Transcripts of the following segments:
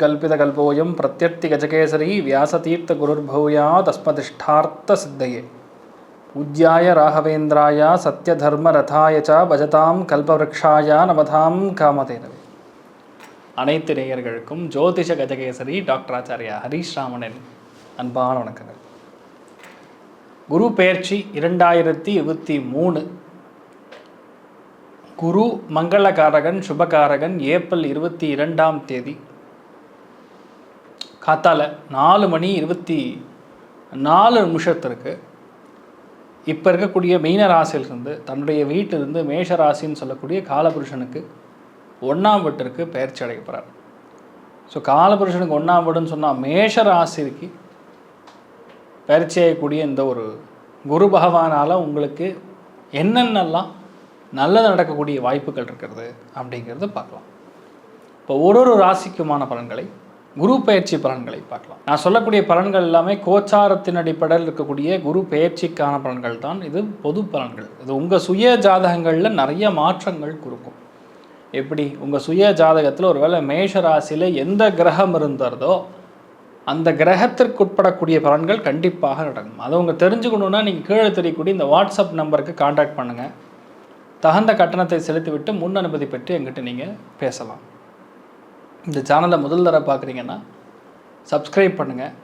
कल्पितकल्पोऽयं प्रत्यर्थिगजकेसरी व्यासतीर्थगुरुर्भूयात् अस्मदिष्टार्थसिद्धये पूज्याय राघवेन्द्राय सत्यधर्मरथाय च भजतां कल्पवृक्षाय नमतां कामधेनवे. அனைத்து நேயர்களுக்கும் ஜோதிஷ கஜகேசரி டாக்டர் ஆச்சாரியா ஹரீஷ் ராமனின் அன்பான வணக்கங்கள். குரு பெயர்ச்சி 2023. குரு மங்களகாரகன் சுபகாரகன். ஏப்ரல் 22ஆம் தேதி காத்தால 4:24 இப்போ இருக்கக்கூடிய மீன ராசியிலிருந்து தன்னுடைய வீட்டிலிருந்து மேஷ ராசின்னு சொல்லக்கூடிய காலபுருஷனுக்கு 1ஆம் வீட்டிற்கு பெயர்ச்சி அடைய போகிறார். ஸோ காலபுருஷனுக்கு 1ஆம் வீடுன்னு சொன்னால் மேஷ ராசிக்கு பயிற்சி செய்யக்கூடிய இந்த ஒரு குரு பகவானால் உங்களுக்கு என்னென்னலாம் நல்லது நடக்கக்கூடிய வாய்ப்புகள் இருக்கிறது அப்படிங்கிறது பார்க்கலாம். இப்போ ஒரு ராசிக்குமான பலன்களை, குரு பயிற்சி பலன்களை பார்க்கலாம். நான் சொல்லக்கூடிய பலன்கள் எல்லாமே கோச்சாரத்தின் அடிப்படையில் இருக்கக்கூடிய குரு பயிற்சிக்கான பலன்கள் தான். இது பொது பலன்கள். இது உங்கள் சுய ஜாதகங்களில் நிறைய மாற்றங்கள் கொடுக்கும். எப்படி உங்கள் சுய ஜாதகத்தில் ஒருவேளை மேஷ ராசியில் எந்த கிரகம் இருந்ததோ அந்த கிரகத்திற்கு உட்படக்கூடிய பலன்கள் கண்டிப்பாக நடக்கும். அதை உங்கள் தெரிஞ்சுக்கணுன்னா நீங்கள் கீழே தெரியக்கூடிய இந்த வாட்ஸ்அப் நம்பருக்கு கான்டாக்ட் பண்ணுங்கள். தகுந்த கட்டணத்தை செலுத்திவிட்டு முன் அனுமதி பெற்று எங்கிட்ட நீங்கள் பேசலாம். இந்த சேனலை முதல் தடவை பார்க்குறீங்கன்னா சப்ஸ்கிரைப் பண்ணுங்கள்.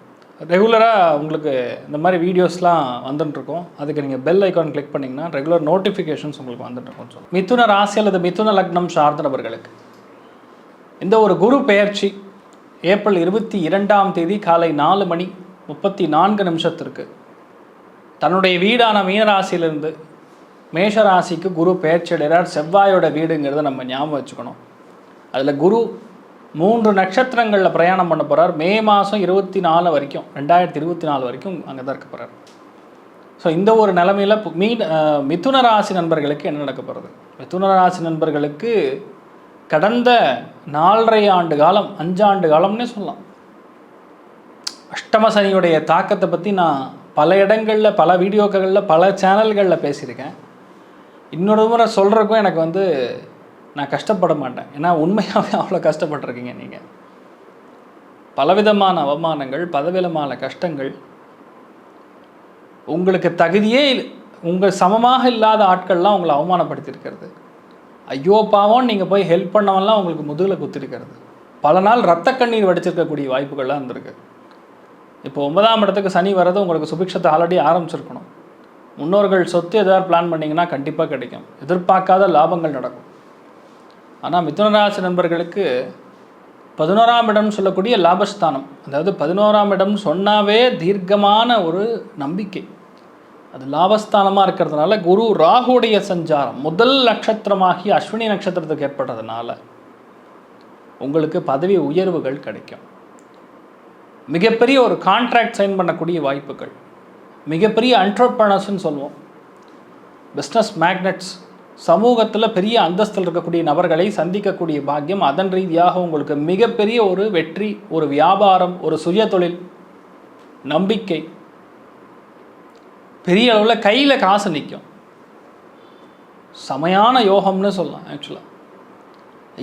ரெகுலராக உங்களுக்கு இந்த மாதிரி வீடியோஸ்லாம் வந்துட்டுருக்கோம். அதுக்கு நீங்கள் பெல் ஐக்கான் கிளிக் பண்ணிங்கன்னா ரெகுலர் நோட்டிஃபிகேஷன்ஸ் உங்களுக்கு வந்துட்டுருக்கோம். சொல்லுங்கள். மிதுன ராசி அல்லது மிதுன லக்னம் சார்ந்த நபர்களுக்கு இந்த ஒரு குரு பெயர்ச்சி ஏப்ரல் 22ஆம் தேதி காலை 4:34 தன்னுடைய வீடான மீனராசியிலிருந்து மேஷராசிக்கு குரு பெயர்ச்சி அடைகிறார். செவ்வாயோட வீடுங்கிறத நம்ம ஞாபகம் வச்சுக்கணும். அதில் குரு 3 நட்சத்திரங்களில் பிரயாணம் பண்ண போகிறார். மே மாதம் 24 வரைக்கும் 2024 வரைக்கும் அங்கே தான் இருக்க போகிறார். ஸோ இந்த ஒரு நிலைமையில் மிதுன ராசி நண்பர்களுக்கு என்ன நடக்க போகிறது? மிதுன ராசி நண்பர்களுக்கு கடந்த 4.5 ஆண்டு காலம், 5 ஆண்டு காலம்னே சொல்லலாம், அஷ்டம சனியுடைய தாக்கத்தை பற்றி நான் பல இடங்களில், பல வீடியோக்களில், பல சேனல்களில் பேசியிருக்கேன். இன்னொரு முறை சொல்கிறதுக்கும் எனக்கு நான் கஷ்டப்பட மாட்டேன். ஏன்னா உண்மையாகவே அவ்வளோ கஷ்டப்பட்டுருக்கீங்க நீங்கள். பலவிதமான அவமானங்கள், பலவிதமான கஷ்டங்கள், உங்களுக்கு தகுதியே உங்கள் சமமாக இல்லாத ஆட்கள்லாம் உங்களை அவமானப்படுத்தியிருக்கிறது. ஐயோ பாவம் நீங்கள் போய் ஹெல்ப் பண்ணவெல்லாம் உங்களுக்கு முதுகில் குத்திருக்கிறது. பல நாள் ரத்த கண்ணீர் வடிச்சிருக்கக்கூடிய வாய்ப்புகள்லாம் இருந்திருக்கு. இப்போ 9ஆம் இடத்துக்கு சனி வர்றது உங்களுக்கு சுபிக்ஷத்தை ஆல்ரெடி ஆரம்பிச்சிருக்கணும். முன்னோர்கள் சொத்து எதாவது பிளான் பண்ணிங்கன்னா கண்டிப்பாக கிடைக்கும். எதிர்பார்க்காத லாபங்கள் நடக்கும். ஆனால் மிதுனராசி நண்பர்களுக்கு 11ஆம் இடம் சொல்லக்கூடிய லாபஸ்தானம், அதாவது 11ஆம் இடம் சொன்னாவே தீர்க்கமான ஒரு நம்பிக்கை. அது லாபஸ்தானமாக இருக்கிறதுனால குரு ராகுடைய சஞ்சாரம் முதல் நட்சத்திரமாகி அஸ்வினி நட்சத்திரத்துக்கு ஏற்பட்டதுனால உங்களுக்கு பதவி உயர்வுகள் கிடைக்கும். மிகப்பெரிய ஒரு கான்ட்ராக்ட் சைன் பண்ணக்கூடிய வாய்ப்புகள், மிகப்பெரிய என்டர்பிரனர்ஸ்ன்னு சொல்லுவோம், பிஸ்னஸ் மேக்னெட்ஸ், சமூகத்தில் பெரிய அந்தஸ்தில் இருக்கக்கூடிய நபர்களை சந்திக்கக்கூடிய பாக்கியம். அதன் ரீதியாக உங்களுக்கு மிகப்பெரிய ஒரு வெற்றி, ஒரு வியாபாரம், ஒரு சுய தொழில், நம்பிக்கை, பெரிய அளவில் கையில் காசு நிற்கும். செமையான யோகம்னு சொல்லலாம். ஆக்சுவலாக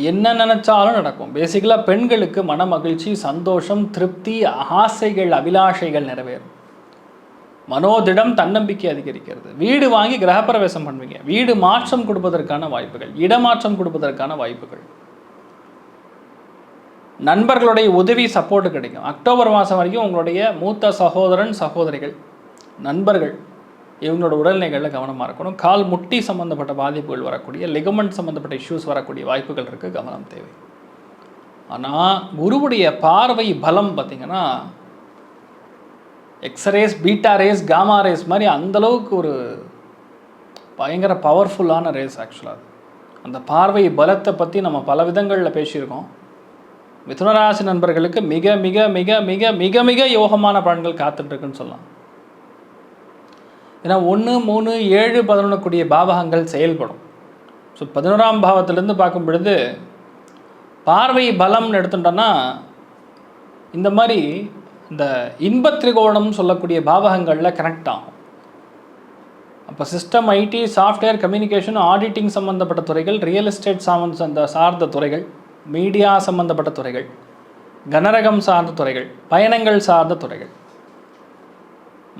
என்ன நினச்சாலும் நடக்கும். பேசிக்கலாக பெண்களுக்கு மன மகிழ்ச்சி, சந்தோஷம், திருப்தி, ஆசைகள், அபிலாஷைகள் நிறைவேறும். மனோதிடம், தன்னம்பிக்கை அதிகரிக்கிறது. வீடு வாங்கி கிரகப்பிரவேசம் பண்ணுவீங்க. வீடு மாற்றம் கொடுப்பதற்கான வாய்ப்புகள், இடமாற்றம் கொடுப்பதற்கான வாய்ப்புகள், நண்பர்களுடைய உதவி, சப்போர்ட்டு கிடைக்கும். அக்டோபர் மாதம் வரைக்கும் உங்களுடைய மூத்த சகோதரன், சகோதரிகள், நண்பர்கள் இவங்களோட உடல்நிலைகளில் கவனமாக இருக்கணும். கால் முட்டி சம்மந்தப்பட்ட பாதிப்புகள் வரக்கூடிய, லிகமெண்ட் சம்மந்தப்பட்ட இஷ்யூஸ் வரக்கூடிய வாய்ப்புகள் இருக்குது. கவனம் தேவை. ஆனால் குருவுடைய பார்வை பலம் பார்த்திங்கன்னா x rays, beta rays, gamma rays மாதிரி அந்தளவுக்கு ஒரு பயங்கர பவர்ஃபுல்லான ரேஸ். ஆக்சுவலாக அந்த பார்வை பலத்தை பற்றி நம்ம பல விதங்களில் பேசியிருக்கோம். மிதுனராசி நண்பர்களுக்கு மிக மிக மிக மிக மிக மிக யோகமான பலன்கள் காத்துட்ருக்குன்னு சொல்லலாம். ஏன்னா 1, 3, 7, 11 கூடிய பாவகங்கள் செயல்படும். ஸோ 11ஆம் பாவத்திலேருந்து பார்க்கும் பொழுது பார்வை பலம்னு எடுத்துட்டோன்னா இந்த மாதிரி இந்த இன்பத்திரிகோணம் சொல்லக்கூடிய பாவகங்களில் கனெக்ட் ஆகும். அப்போ system, IT, software, communication, auditing சம்மந்தப்பட்ட துறைகள், ரியல் எஸ்டேட் சார்ந்த துறைகள், மீடியா சம்மந்தப்பட்ட துறைகள், கனரகம் சார்ந்த துறைகள், பயணங்கள் சார்ந்த துறைகள்,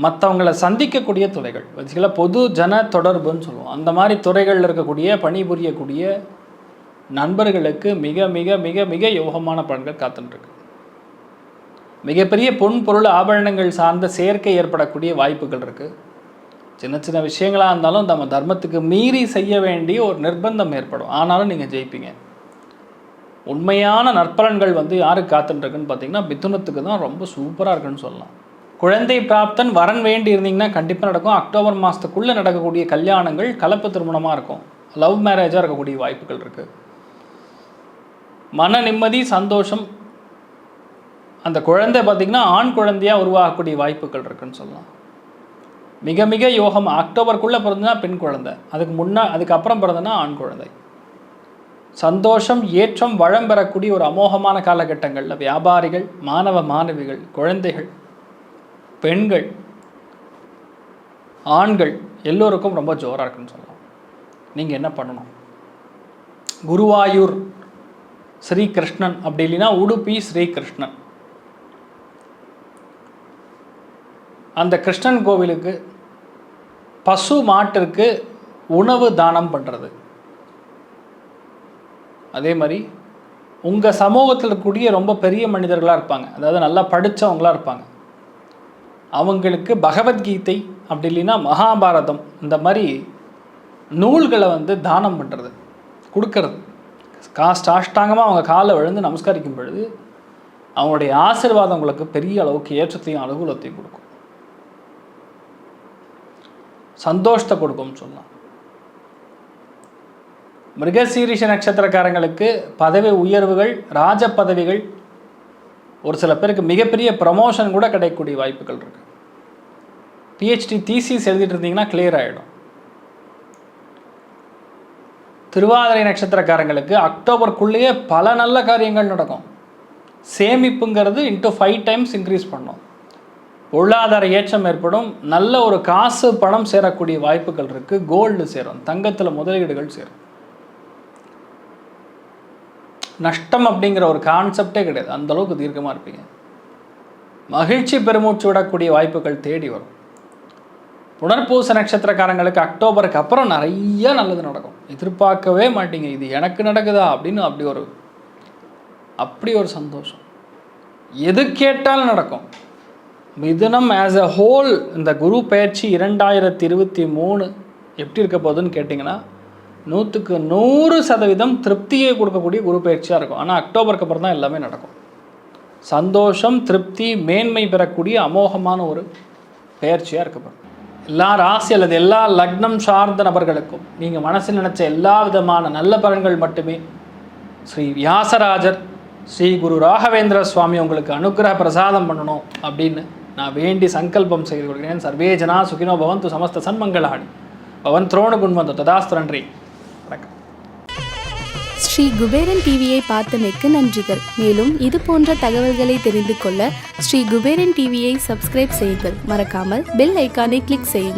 மற்றவங்களை சந்திக்கக்கூடிய துறைகள், வச்சுக்கல பொது ஜன தொடர்புன்னு சொல்லுவோம். அந்த மாதிரி துறைகளில் இருக்கக்கூடிய பணிபுரியக்கூடிய நண்பர்களுக்கு மிக மிக மிக மிக யோகமான பலன்கள் காத்துட்டுருக்கு. மிகப்பெரிய பொருள் ஆபரணங்கள் சார்ந்த சேர்க்கை ஏற்படக்கூடிய வாய்ப்புகள் இருக்குது. சின்ன சின்ன விஷயங்களாக இருந்தாலும் நம்ம தர்மத்துக்கு மீறி செய்ய வேண்டிய ஒரு நிர்பந்தம் ஏற்படும். ஆனாலும் நீங்கள் ஜெயிப்பீங்க. உண்மையான நற்பலன்கள் யாருக்கு காத்துட்டுருக்குன்னு பார்த்தீங்கன்னா மிதுனத்துக்கு தான் ரொம்ப சூப்பராக இருக்குன்னு சொல்லலாம். குழந்தை பிராப்தன் வரன் வேண்டி இருந்தீங்கன்னா கண்டிப்பாக நடக்கும். அக்டோபர் மாதத்துக்குள்ளே நடக்கக்கூடிய கல்யாணங்கள் கலப்பு திருமணமாக இருக்கும். லவ் மேரேஜாக இருக்கக்கூடிய வாய்ப்புகள் இருக்குது. மன நிம்மதி, சந்தோஷம். அந்த குழந்தை பார்த்திங்கன்னா ஆண் குழந்தையாக உருவாகக்கூடிய வாய்ப்புகள் இருக்குதுன்னு சொல்லலாம். மிக மிக யோகம். அக்டோபருக்குள்ளே பிறந்ததுன்னா பெண் குழந்தை, அதுக்கப்புறம் பிறந்ததுன்னா ஆண் குழந்தை. சந்தோஷம், ஏற்றம், வளம் பெறக்கூடிய ஒரு அமோகமான காலகட்டங்களில் வியாபாரிகள், மாணவ மாணவிகள், குழந்தைகள், பெண்கள், ஆண்கள் எல்லோருக்கும் ரொம்ப ஜோராக இருக்குன்னு சொல்லலாம். நீங்கள் என்ன பண்ணணும்? குருவாயூர் ஸ்ரீகிருஷ்ணன், அப்படி இல்லைன்னா உடுப்பி ஸ்ரீகிருஷ்ணன், அந்த கிருஷ்ணன் கோவிலுக்கு பசு மாட்டிற்கு உணவு தானம் பண்ணுறது. அதே மாதிரி உங்கள் சமூகத்தில் இருக்கக்கூடிய ரொம்ப பெரிய மனிதர்களாக இருப்பாங்க, அதாவது நல்லா படித்தவங்களாக இருப்பாங்க, அவங்களுக்கு பகவத்கீதை அப்படி இல்லைன்னா மகாபாரதம் இந்த மாதிரி நூல்களை தானம் பண்ணுறது, கொடுக்கறது. சாஷ்டாங்கமாக அவங்க காலை விழுந்து நமஸ்கரிக்கும் பொழுது அவங்களுடைய ஆசீர்வாதம் உங்களுக்கு பெரிய அளவுக்கு ஏற்றத்தையும் அனுகூலத்தையும் கொடுக்கும், சந்தோஷத்தை கொடுக்கும்னு சொல்லலாம். மிருகசீரிஷ நட்சத்திரக்காரங்களுக்கு பதவி உயர்வுகள், ராஜ பதவிகள், ஒரு சில பேருக்கு மிகப்பெரிய ப்ரமோஷன் கூட கிடைக்கக்கூடிய வாய்ப்புகள் இருக்குது. பிஹெச்டி தீசிஸ் எழுதிட்டு இருந்தீங்கன்னா கிளியர் ஆகிடும். திருவாதிரை நட்சத்திரக்காரங்களுக்கு அக்டோபருக்குள்ளேயே பல நல்ல காரியங்கள் நடக்கும். சேமிப்புங்கிறது into 5 times இன்க்ரீஸ் பண்ணும். பொருளாதார ஏற்றம் ஏற்படும். நல்ல ஒரு காசு பணம் சேரக்கூடிய வாய்ப்புகள் இருக்குது. கோல்டு சேரும், தங்கத்தில் முதலீடுகள் சேரும். நஷ்டம் அப்படிங்கிற ஒரு கான்செப்டே கிடையாது, அந்தளவுக்கு தீர்க்கமாக இருப்பீங்க. மகிழ்ச்சி பெருமூச்சு விடக்கூடிய வாய்ப்புகள் தேடி வரும். புனர்பூச நட்சத்திரக்காரங்களுக்கு அக்டோபருக்கு அப்புறம் நிறைய நல்லது நடக்கும். எதிர்பார்க்கவே மாட்டீங்க, இது எனக்கு நடக்குதா அப்படின்னு. அப்படி ஒரு சந்தோஷம் எது கேட்டாலும் நடக்கும். மிதுனம் ஆஸ் அ ஹோல் இந்த குரு பயிற்சி 2023 எப்படி இருக்க போகுதுன்னு கேட்டிங்கன்னா 100% திருப்தியை கொடுக்கக்கூடிய குரு பயிற்சியாக இருக்கும். ஆனால் அக்டோபருக்கு அப்புறம் தான் எல்லாமே நடக்கும். சந்தோஷம், திருப்தி, மேன்மை பெறக்கூடிய அமோகமான ஒரு பயிற்சியாக இருக்கப்படும். எல்லா ராசி அல்லது எல்லா லக்னம் சார்ந்த நபர்களுக்கும் நீங்கள் மனசில் நினச்ச எல்லா விதமான நல்ல பலன்கள் மட்டுமே ஸ்ரீ வியாசராஜர், ஸ்ரீ குரு ராகவேந்திர சுவாமி உங்களுக்கு அனுக்கிரக பிரசாதம் பண்ணணும் அப்படின்னு நான் வேண்டி சங்கல்பம் செய்து கொள்கிறேன். சர்வே ஜனா சுகினோ பவந்து, சமஸ்த சன்மங்களாணி பவன் துரோண குண்வந்தோ ததாஸ்து. நன்றி, வணக்கம். ஸ்ரீ குபேரன் டிவியை பார்த்தமைக்கு நன்றிகள். மேலும் இது போன்ற தகவல்களை தெரிந்து கொள்ள ஸ்ரீ குபேரன் டிவியை சப்ஸ்கிரைப் செய்யுங்கள். மறக்காமல் பெல் ஐக்கானை கிளிக் செய்யுங்கள்.